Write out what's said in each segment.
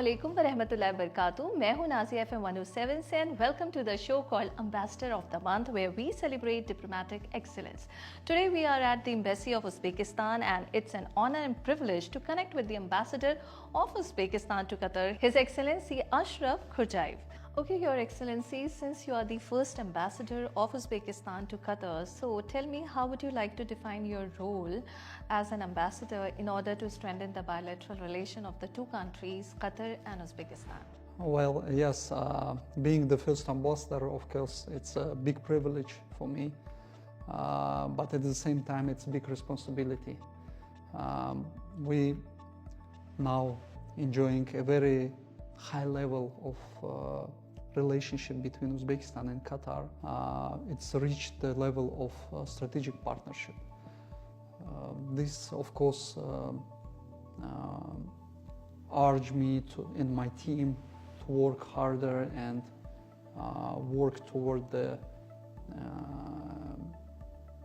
Assalamualaikum warahmatullahi wabarakatuh. मैं हूं Nazia FM 107 से and welcome to the show called Ambassador of the Month where we celebrate diplomatic excellence. Today we are at the Embassy of Uzbekistan and it's an honor and privilege to connect with the Ambassador of Uzbekistan to Qatar, His Excellency Ashraf Khodjaev. Okay, Your Excellency, since you are the first ambassador of Uzbekistan to Qatar, so tell me, how would you like to define your role as an ambassador in order to strengthen the bilateral relation of the two countries, Qatar and Uzbekistan? Well, yes, being the first ambassador, of course, it's a big privilege for me, but at the same time, it's a big responsibility. We now enjoying a very high level of relationship between Uzbekistan and Qatar. It's reached the level of strategic partnership. This, of course, urged me and my team to work harder and work toward the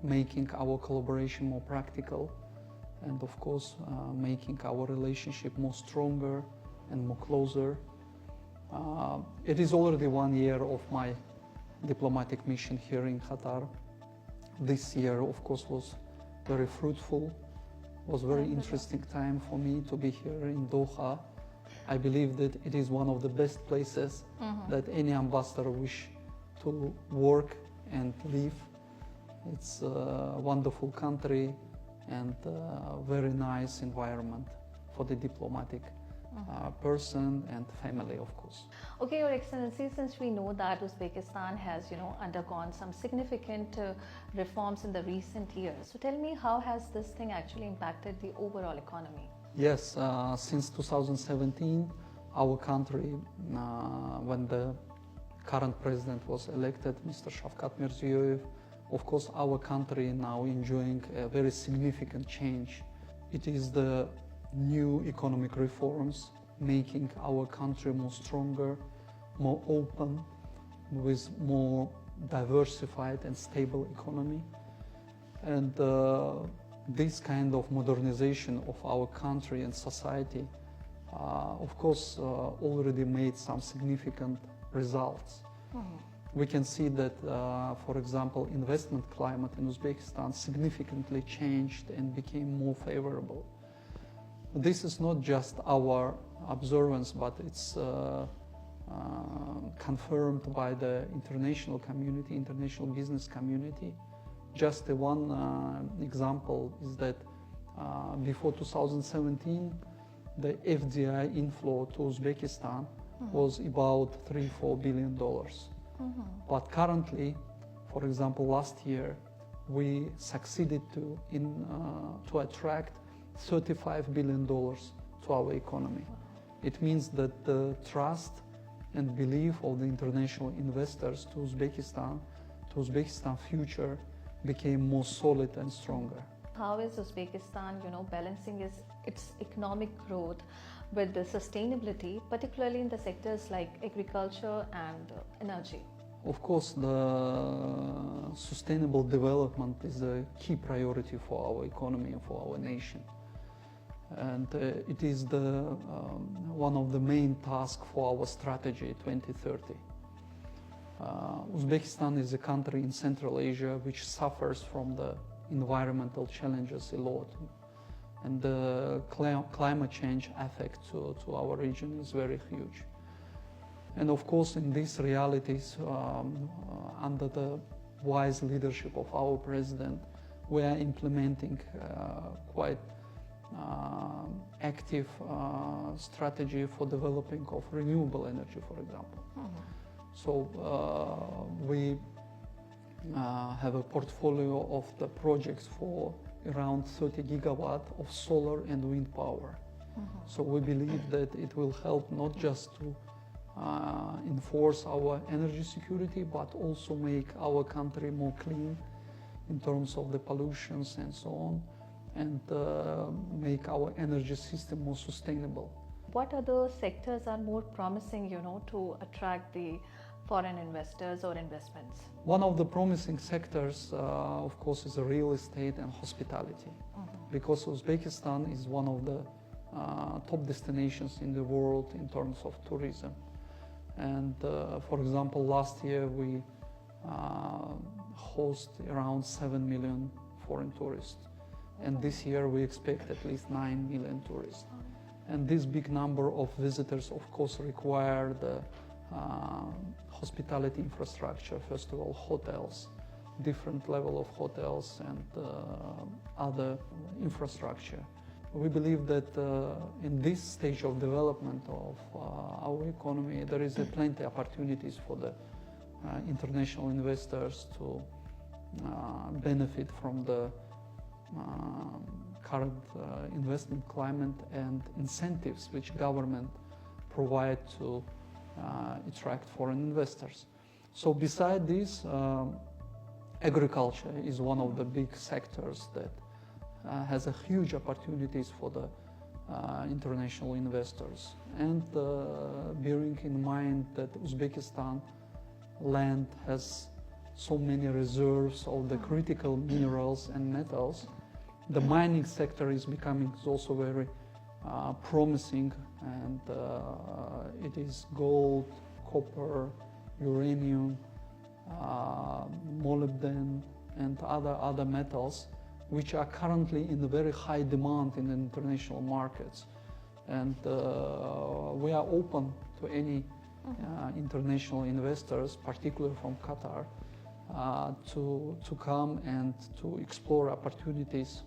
making our collaboration more practical and, of course, making our relationship more stronger and more closer. It is already 1 year of my diplomatic mission here in Qatar. This year, of course, was very fruitful. Was very interesting time for me to be here in Doha. I believe that it is one of the best places that any ambassador wish to work and live. It's a wonderful country and a very nice environment for the diplomatic person and family, of course. Okay, Your Excellency, since we know that Uzbekistan has, undergone some significant reforms in the recent years, so tell me, how has this thing actually impacted the overall economy? Yes, since 2017, our country, when the current president was elected, Mr. Nazia, of course, our country now enjoying a very significant change. It is the new economic reforms making our country more stronger, more open, with more diversified and stable economy. And this kind of modernization of our country and society, of course, already made some significant results. We can see that, for example, investment climate in Uzbekistan significantly changed and became more favorable. This is not just our observance, but it's confirmed by the international community, international business community. Just one example is that before 2017, the FDI inflow to Uzbekistan was about $3-4 billion. But currently, for example, last year, we succeeded to attract $35 billion to our economy. It means that the trust and belief of the international investors to Uzbekistan future became more solid and stronger. How is Uzbekistan, balancing its economic growth with the sustainability, particularly in the sectors like agriculture and energy? Of course, the sustainable development is a key priority for our economy and for our nation. And it is one of the main tasks for our strategy 2030. Uzbekistan is a country in Central Asia which suffers from the environmental challenges a lot. And the climate change effect to our region is very huge. And of course, in these realities, under the wise leadership of our president, we are implementing quite active strategy for developing of renewable energy, for example. So we have a portfolio of the projects for around 30 gigawatt of solar and wind power. So we believe that it will help not just to enforce our energy security, but also make our country more clean in terms of the pollutions and so on, and make our energy system more sustainable. What other sectors are more promising, to attract the foreign investors or investments? One of the promising sectors, of course, is real estate and hospitality, because Uzbekistan is one of the top destinations in the world in terms of tourism. And for example, last year we host around 7 million foreign tourists. And this year we expect at least 9 million tourists. And this big number of visitors, of course, require the hospitality infrastructure. First of all, hotels, different level of hotels and other infrastructure. We believe that in this stage of development of our economy, there is plenty of opportunities for the international investors to benefit from the current investment climate and incentives which government provide to attract foreign investors. So beside this, agriculture is one of the big sectors that has a huge opportunities for the international investors. And bearing in mind that Uzbekistan land has so many reserves of the critical minerals and metals, the mining sector is becoming also very promising, and it is gold, copper, uranium, molybdenum, and other metals which are currently in very high demand in the international markets. And we are open to any international investors, particularly from Qatar, to come and to explore opportunities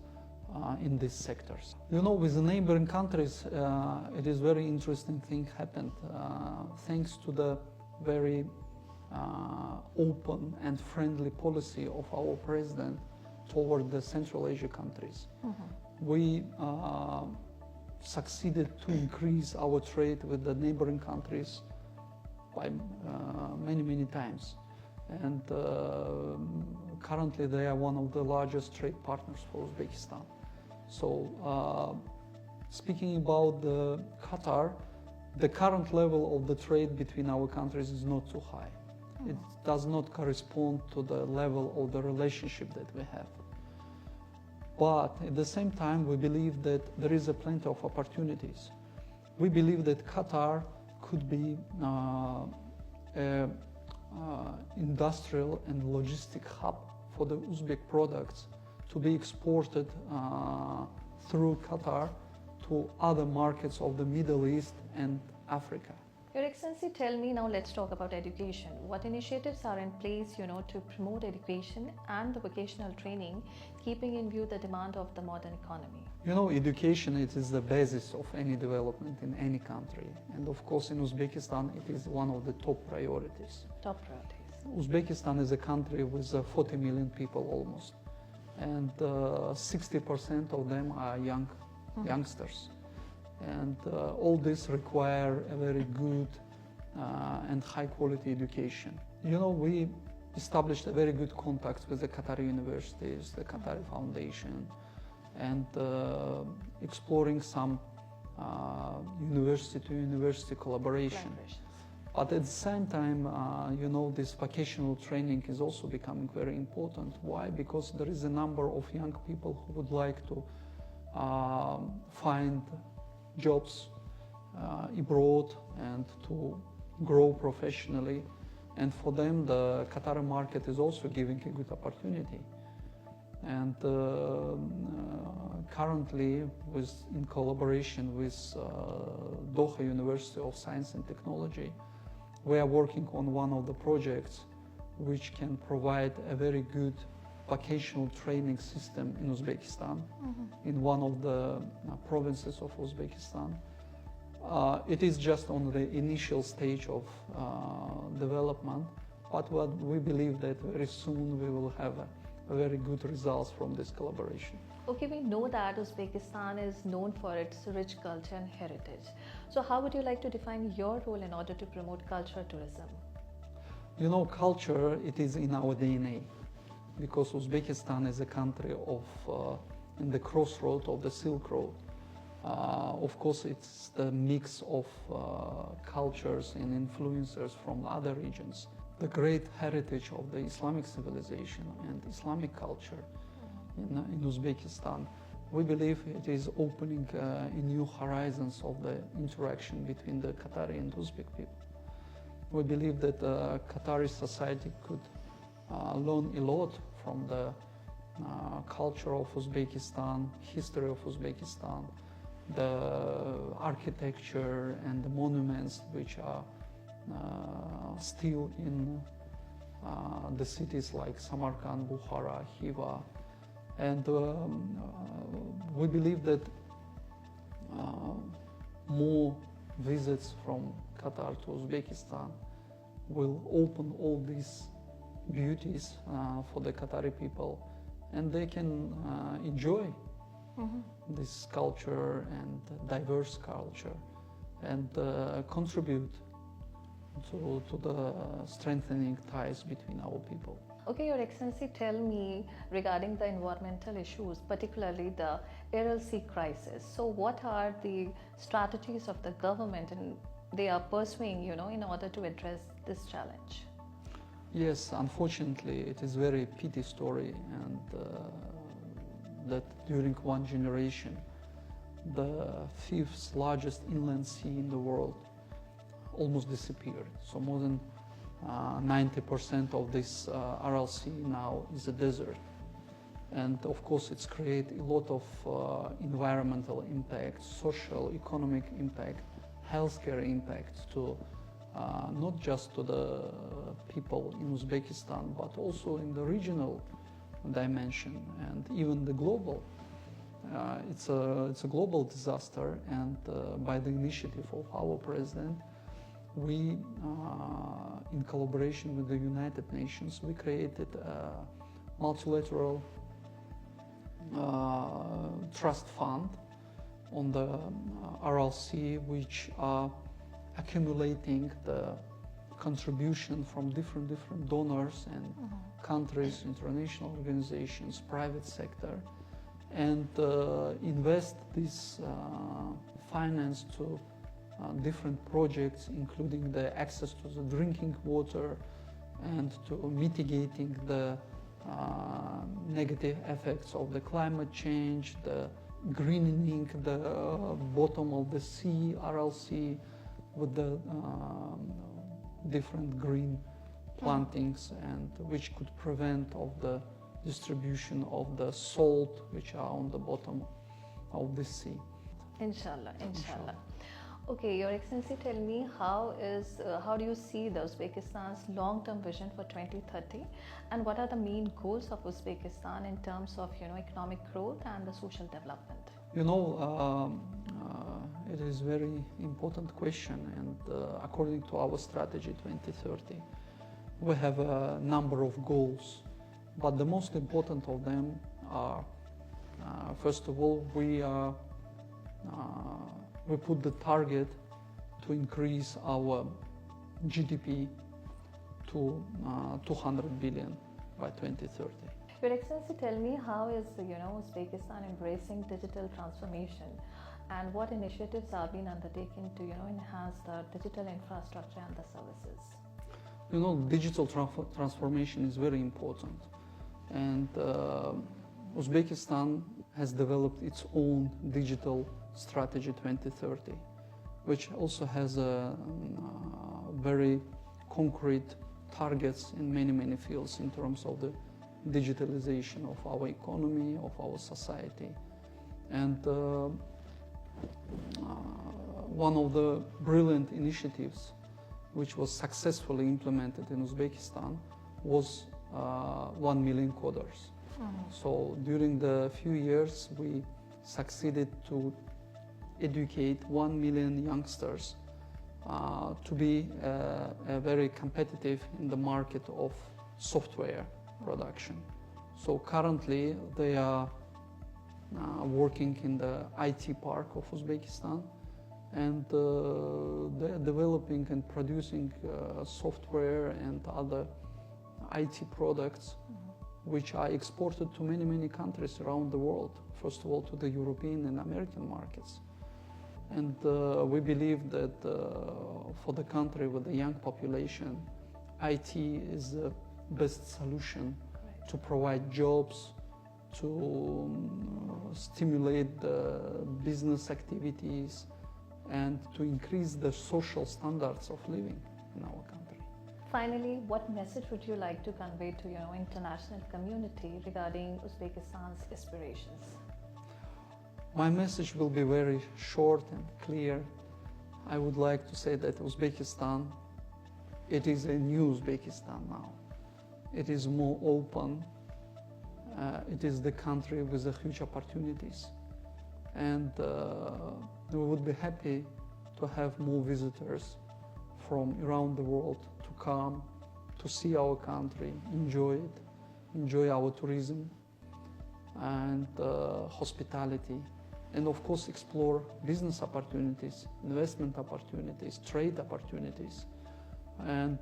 in these sectors. You know, with the neighboring countries, it is very interesting thing happened. Thanks to the very open and friendly policy of our president toward the Central Asia countries. We succeeded to increase our trade with the neighboring countries by many times. And currently they are one of the largest trade partners for Uzbekistan. So speaking about the Qatar, the current level of the trade between our countries is not too high. It does not correspond to the level of the relationship that we have. But at the same time, we believe that there is plenty of opportunities. We believe that Qatar could be an industrial and logistic hub for the Uzbek products to be exported through Qatar to other markets of the Middle East and Africa. Your Excellency, tell me now, let's talk about education. What initiatives are in place, to promote education and the vocational training, keeping in view the demand of the modern economy? You know, education, it is the basis of any development in any country. And of course, in Uzbekistan, it is one of the top priorities. Top priorities. Uzbekistan is a country with 40 million people almost. And 60% of them are youngsters. And all this require a very good and high quality education. You know, we established a very good contact with the Qatari universities, the Qatari Foundation, and exploring some university-to-university collaboration. But at the same time, this vocational training is also becoming very important. Why? Because there is a number of young people who would like to find jobs abroad and to grow professionally. And for them, the Qatari market is also giving a good opportunity. And currently, in collaboration with Doha University of Science and Technology, we are working on one of the projects which can provide a very good vocational training system in Uzbekistan, in one of the provinces of Uzbekistan. It is just on the initial stage of development, but we believe that very soon we will have a very good results from this collaboration. Okay, we know that Uzbekistan is known for its rich culture and heritage. So how would you like to define your role in order to promote cultural tourism? You know, culture, it is in our DNA, because Uzbekistan is a country in the crossroad of the Silk Road. Of course, it's the mix of cultures and influencers from other regions. The great heritage of the Islamic civilization and Islamic culture in Uzbekistan we believe it is opening new horizons of the interaction between the Qatari and Uzbek people. We believe that Qatari society could learn a lot from the culture of Uzbekistan, history of Uzbekistan, the architecture and the monuments which are still in the cities like Samarkand, Bukhara, Khiva. And we believe that more visits from Qatar to Uzbekistan will open all these beauties for the Qatari people, and they can enjoy this culture and diverse culture and contribute to the strengthening ties between our people. Okay, Your Excellency, tell me regarding the environmental issues, particularly the Aral Sea crisis. So what are the strategies of the government and they are pursuing, in order to address this challenge? Yes, unfortunately, it is very pity story, and that during one generation, the fifth largest inland sea in the world almost disappeared. So more than 90% of this Aral Sea now is a desert. And of course, it's created a lot of environmental impact, social, economic impact, healthcare impact to not just to the people in Uzbekistan, but also in the regional dimension and even the global. It's a global disaster, and by the initiative of our president, we, in collaboration with the United Nations, we created a multilateral trust fund on the Aral Sea, which are accumulating the contribution from different donors and countries, international organizations, private sector, and invest this finance to different projects, including the access to the drinking water and to mitigating the negative effects of the climate change, the greening the bottom of the sea, Aral Sea, with the different green plantings, and which could prevent of the distribution of the salt which are on the bottom of the sea. Inshallah, inshallah. Okay, Your Excellency, tell me how do you see the Uzbekistan's long-term vision for 2030, and what are the main goals of Uzbekistan in terms of economic growth and the social development? It is very important question, and according to our strategy 2030, we have a number of goals, but the most important of them are, first of all, we put the target to increase our GDP to 200 billion by 2030. Your Excellency, tell me how is Uzbekistan embracing digital transformation, and what initiatives are being undertaken to enhance the digital infrastructure and the services? Digital transformation is very important, and Uzbekistan has developed its own digital strategy 2030, which also has a very concrete targets in many fields in terms of the digitalization of our economy, of our society. And one of the brilliant initiatives which was successfully implemented in Uzbekistan was 1 million coders. So during the few years we succeeded to educate 1 million youngsters to be very competitive in the market of software production. So currently they are working in the IT park of Uzbekistan, and they are developing and producing software and other IT products which are exported to many countries around the world, first of all to the European and American markets. And we believe that for the country with a young population, IT is the best solution to provide jobs, to stimulate the business activities and to increase the social standards of living in our country. Finally, what message would you like to convey to your international community regarding Uzbekistan's aspirations? My message will be very short and clear. I would like to say that Uzbekistan, it is a new Uzbekistan now. It is more open. It is the country with the huge opportunities. And we would be happy to have more visitors from around the world to come to see our country, enjoy it, enjoy our tourism and hospitality, and of course explore business opportunities, investment opportunities, trade opportunities, and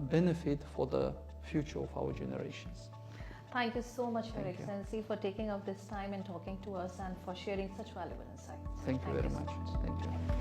benefit for the future of our generations. Thank you so much, Your Thank you. Excellency, for taking out this time and talking to us and for sharing such valuable insights. Thank you very much. So much. Thank you.